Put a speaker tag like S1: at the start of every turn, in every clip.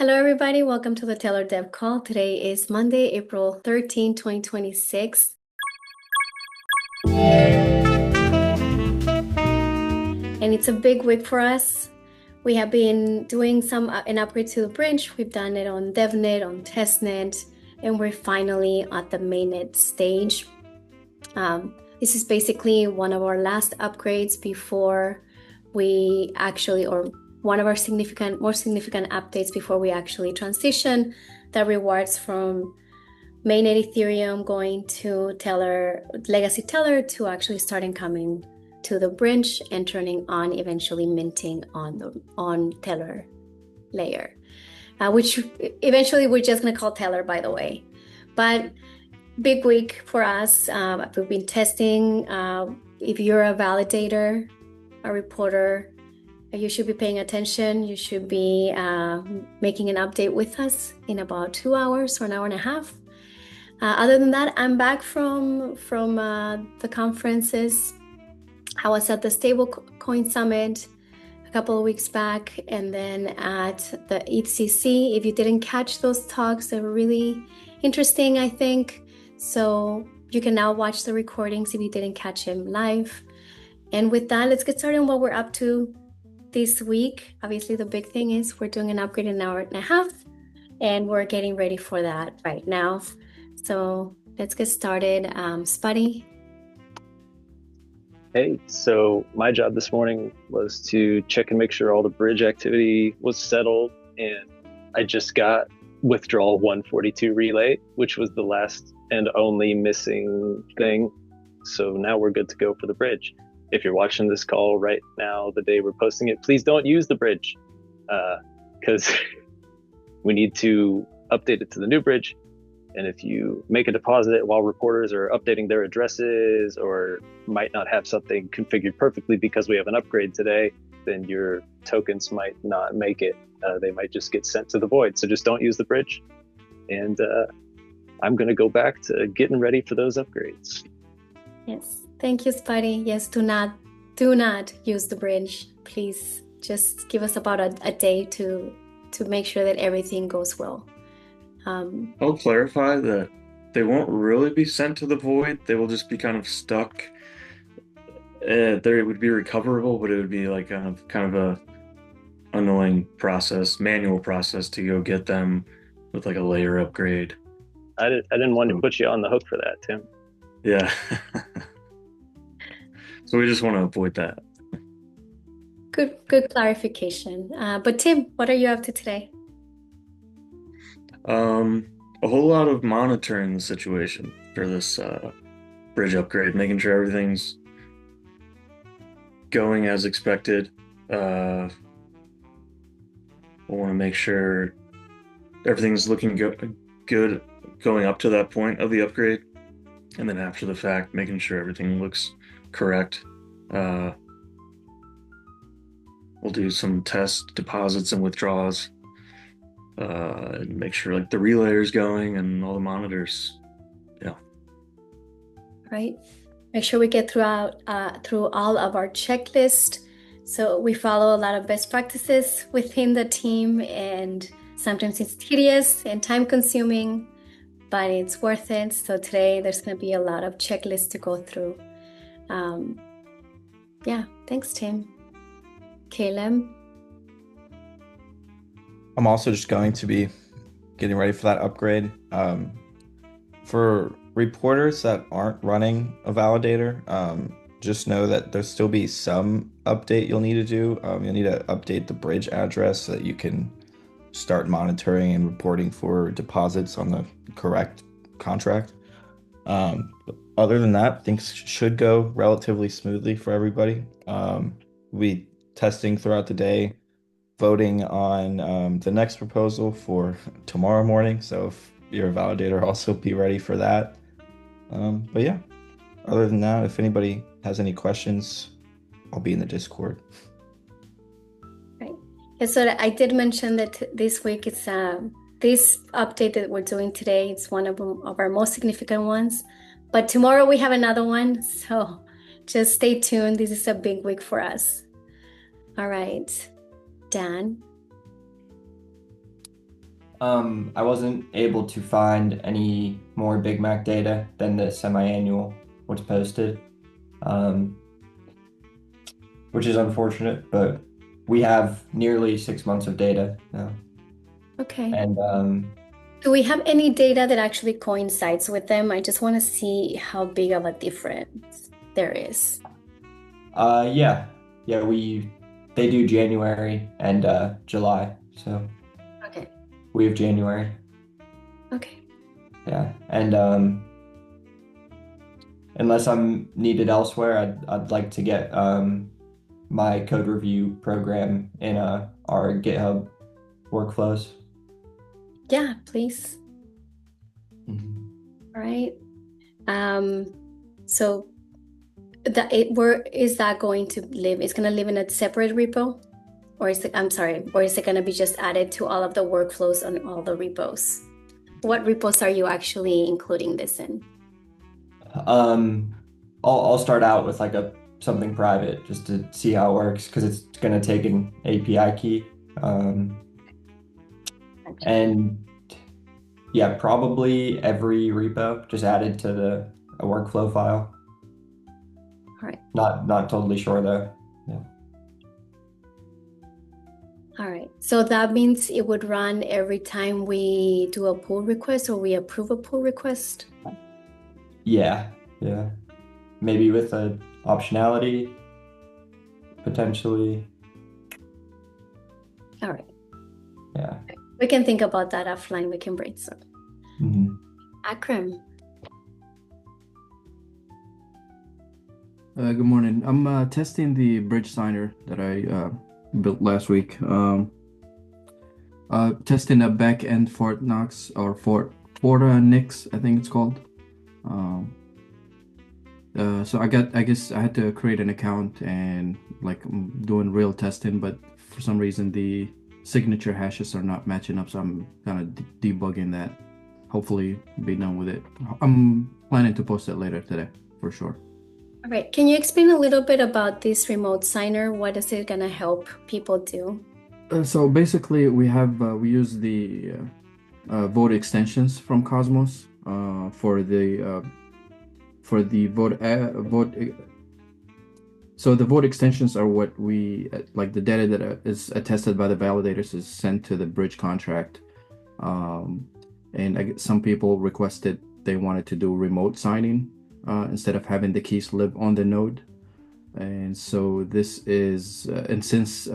S1: Hello, everybody. Welcome to the Tellor Dev Call. Today is Monday, April 13, 2026. And it's a big week for us. We have been doing an upgrade to the bridge. We've done it on DevNet, on testnet, and we're finally at the mainnet stage. This is basically one of our last upgrades before we actually, or one of our more significant updates before we actually transition the rewards from mainnet Ethereum going to Tellor, legacy Tellor, to actually starting coming to the bridge and turning on, eventually minting on Tellor layer, which eventually we're just gonna call Tellor, by the way. But big week for us. We've been testing. If you're a validator, a reporter, you should be paying attention. You should be making an update with us in about 2 hours or an hour and a half. Other than that, I'm back from the conferences. I was at the Stablecoin Summit a couple of weeks back, and then at the ETHCC. If you didn't catch those talks, they were really interesting, I think. So you can now watch the recordings if you didn't catch him live. And with that, let's get started on what we're up to this week. Obviously, the big thing is we're doing an upgrade in an hour and a half, and we're getting ready for that right now. So let's get started. Spuddy.
S2: Hey, so my job this morning was to check and make sure all the bridge activity was settled, and I just got withdrawal 142 relay, which was the last and only missing thing. So now we're good to go for the bridge. If you're watching this call right now, the day we're posting it, please don't use the bridge, because we need to update it to the new bridge. And if you make a deposit while reporters are updating their addresses or might not have something configured perfectly because we have an upgrade today, then your tokens might not make it. They might just get sent to the void. So just don't use the bridge. And I'm going to go back to getting ready for those upgrades.
S1: Yes. Thank you, Spuddy. Yes, do not use the bridge. Please just give us about a day to make sure that everything goes well.
S3: I'll clarify that they won't really be sent to the void. They will just be kind of stuck. It would be recoverable, but it would be like kind of a annoying process, manual process to go get them with like a layer upgrade.
S2: I didn't want to put you on the hook for that, Tim.
S3: Yeah. So we just want to avoid that.
S1: Good clarification. But Tim, what are you up to today?
S3: A whole lot of monitoring the situation for this bridge upgrade, making sure everything's going as expected. I want to make sure everything's looking good going up to that point of the upgrade, and then after the fact, making sure everything looks correct. We'll do some test deposits and withdrawals. And make sure like the relay is going and all the monitors. Yeah.
S1: Right. Make sure we get through all of our checklist. So we follow a lot of best practices within the team, and sometimes it's tedious and time consuming, but it's worth it. So today there's going to be a lot of checklists to go through. Yeah. Thanks, Tim. Caleb.
S4: I'm also just going to be getting ready for that upgrade. For reporters that aren't running a validator, just know that there'll still be some update you'll need to do. You'll need to update the bridge address so that you can start monitoring and reporting for deposits on the correct contract. Other than that, things should go relatively smoothly for everybody. We'll be testing throughout the day, voting on the next proposal for tomorrow morning. So if you're a validator, also be ready for that. But yeah, other than that, if anybody has any questions, I'll be in the Discord.
S1: Right. Yeah, so I did mention that this week it's this update that we're doing today. It's one of our most significant ones. But tomorrow we have another one. So just stay tuned. This is a big week for us. All right. Dan.
S5: I wasn't able to find any more Big Mac data than the semi-annual what's posted, um, which is unfortunate, but we have nearly 6 months of data now.
S1: Okay.
S5: And
S1: Do we have any data that actually coincides with them? I just want to see how big of a difference there is.
S5: yeah, they do January and July, so
S1: Okay.
S5: we have January.
S1: Okay.
S5: Yeah, and unless I'm needed elsewhere, I'd like to get my code review program in our GitHub workflows.
S1: Yeah, please.
S5: Mhm.
S1: All right. So where is that going to live? It's gonna live in a separate repo? Or is it, I'm sorry, or is it gonna be just added to all of the workflows on all the repos? What repos are you actually including this in?
S5: I'll start out with like something private just to see how it works because it's gonna take an API key. And yeah, probably every repo just added to a workflow file.
S1: All right.
S5: Not totally sure though. Yeah.
S1: All right. So that means it would run every time we do a pull request or we approve a pull request?
S5: Yeah. Maybe with a optionality, potentially.
S1: All right.
S5: Yeah.
S1: We can think about that offline. We can brainstorm.
S5: Mm-hmm.
S1: Akram.
S6: Good morning. I'm testing the bridge signer that I built last week. Testing a back-end Fort Knox or Forta I think it's called. So I guess I had to create an account and like I'm doing real testing, but for some reason the signature hashes are not matching up, so I'm kind of debugging that. Hopefully be done with it. I'm planning to post it later today for sure.
S1: All right. Can you explain a little bit about this remote signer? What is it gonna help people do?
S6: So basically, we use the vote extensions from Cosmos for the vote. So the vote extensions are what we like. The data that is attested by the validators is sent to the bridge contract, and some people requested they wanted to do remote signing instead of having the keys live on the node. And so this is and since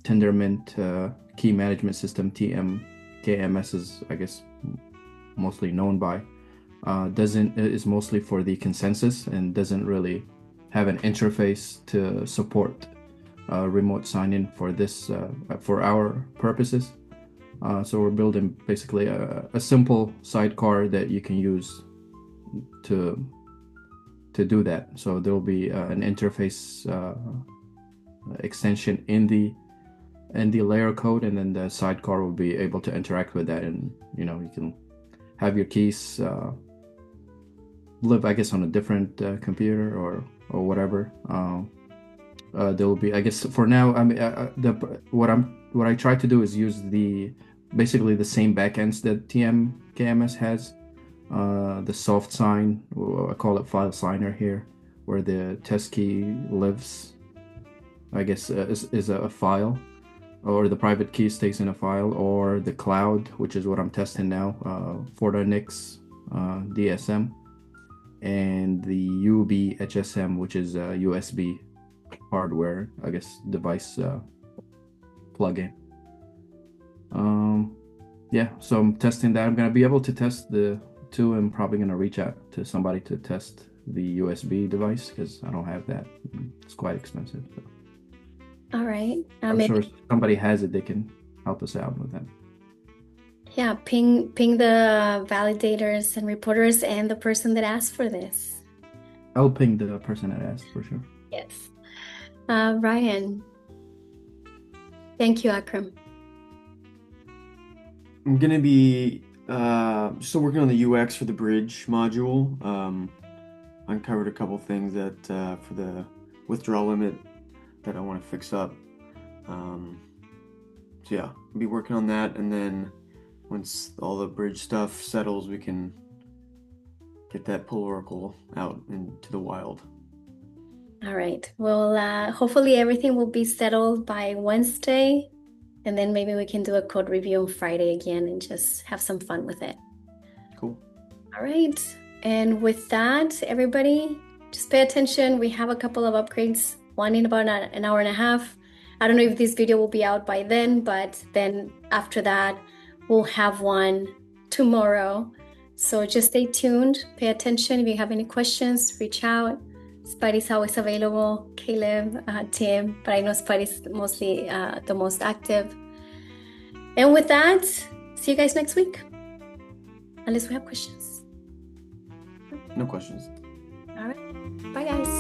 S6: Tendermint key management system KMS is I guess mostly known by is mostly for the consensus and doesn't really have an interface to support remote sign-in for this for our purposes. So we're building basically a simple sidecar that you can use to do that. So there will be an interface extension in the layer code, and then the sidecar will be able to interact with that, and you can have your keys live, I guess, on a different computer or whatever. There will be, I guess, for now. I mean, what I try to do is use basically the same backends that KMS has. The soft sign, I call it file signer here, where the test key lives, I guess, is a file, or the private key stays in a file, or the cloud, which is what I'm testing now, Forta-Nix DSM, and the UBHSM, which is a USB hardware, I guess, device plugin. Yeah, so I'm testing that. I'm going to be able to test the two. I'm probably going to reach out to somebody to test the USB device because I don't have that. It's quite expensive. So.
S1: All right.
S6: I'm sure if somebody has it, they can help us out with that.
S1: Yeah, ping the validators and reporters and the person that asked for this.
S6: I'll ping the person that asked for sure.
S1: Yes. Ryan. Thank you, Akram.
S7: I'm gonna be still working on the UX for the bridge module. Uncovered a couple things that for the withdrawal limit that I want to fix up. So yeah, I'll be working on that, and then once all the bridge stuff settles, we can get that Oracle out into the wild.
S1: All right. Well, hopefully everything will be settled by Wednesday, and then maybe we can do a code review on Friday again and just have some fun with it.
S7: Cool.
S1: All right. And with that, everybody, just pay attention. We have a couple of upgrades, one in about an hour and a half. I don't know if this video will be out by then, but then after that, we'll have one tomorrow. So just stay tuned, pay attention. If you have any questions, reach out. Spidey's always available, Caleb, Tim, but I know Spidey's mostly the most active. And with that, see you guys next week. Unless we have questions.
S7: No questions.
S1: All right. Bye, guys.